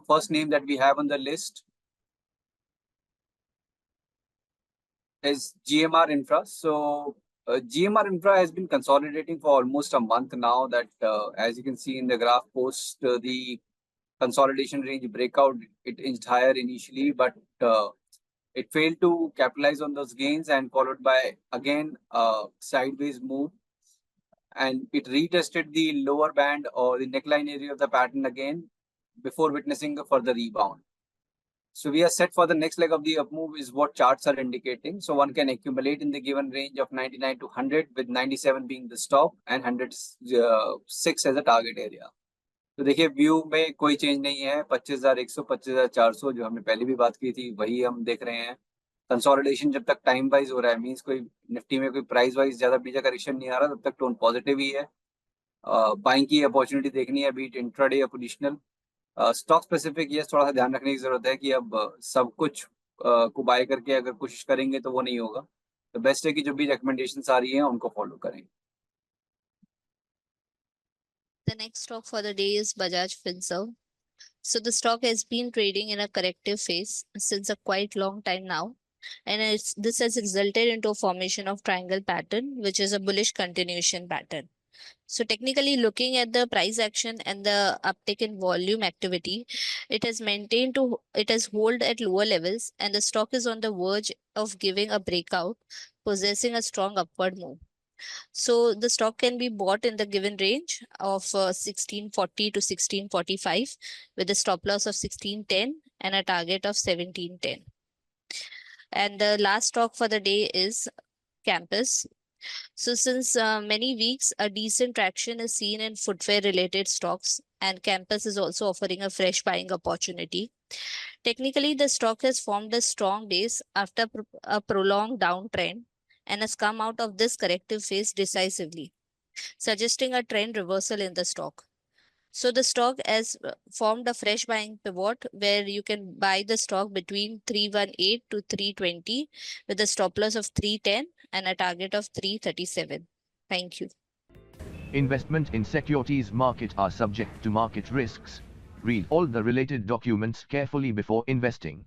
first name that we have on the list is GMR Infra. So GMR Infra has been consolidating for almost a month now. That as you can see in the graph, post the consolidation range breakout, it inched higher initially, but it failed to capitalize on those gains and followed by again sideways move, and it retested the lower band or the neckline area of the pattern again before witnessing a further rebound. So we are set for the next leg of the up move is what charts are indicating. So one can accumulate in the given range of 99 to 100, with 97 being the stop and 106 as a target area. तो देखिए view में कोई change नहीं है। 25,100 25,400 जो हमने पहले भी बात की थी वही हम देख रहे हैं। कंसोलिडेशन जब तक टाइम वाइज हो रहा है, मींस कोई निफ्टी में कोई प्राइस वाइज ज्यादा बीजा करेक्शन नहीं आ रहा, तब तक टोन पॉजिटिव ही है। बाइंग की अपॉर्चुनिटी देखनी है, बीट इंट्राडे या पोजिशनल। स्टॉक स्पेसिफिक ये थोड़ा सा ध्यान रखने की जरूरत है कि अब सब कुछ को बाय करके अगर कोशिश करेंगे तो वो नहीं होगा। तो बेस्ट है कि जो भी रिकमेंडेशंस आ रही हैं उनको फॉलो करें। The next stock for the day is Bajaj Finserv. So the stock has been trading in a corrective phase since a quite long time now, and this has resulted into a formation of triangle pattern, which is a bullish continuation pattern. So technically looking at the price action and the uptick in volume activity, it has hold at lower levels, and the stock is on the verge of giving a breakout, possessing a strong upward move. So the stock can be bought in the given range of 1640 to 1645 with a stop loss of 1610 and a target of 1710. And the last stock for the day is Campus. So since many weeks, a decent traction is seen in footwear related stocks, and Campus is also offering a fresh buying opportunity. Technically, the stock has formed a strong base after a prolonged downtrend and has come out of this corrective phase decisively, suggesting a trend reversal in the stock. So the stock has formed a fresh buying pivot where you can buy the stock between 318 to 320 with a stop loss of 310 and a target of 337. Thank you. Investment in securities market are subject to market risks. Read all the related documents carefully before investing.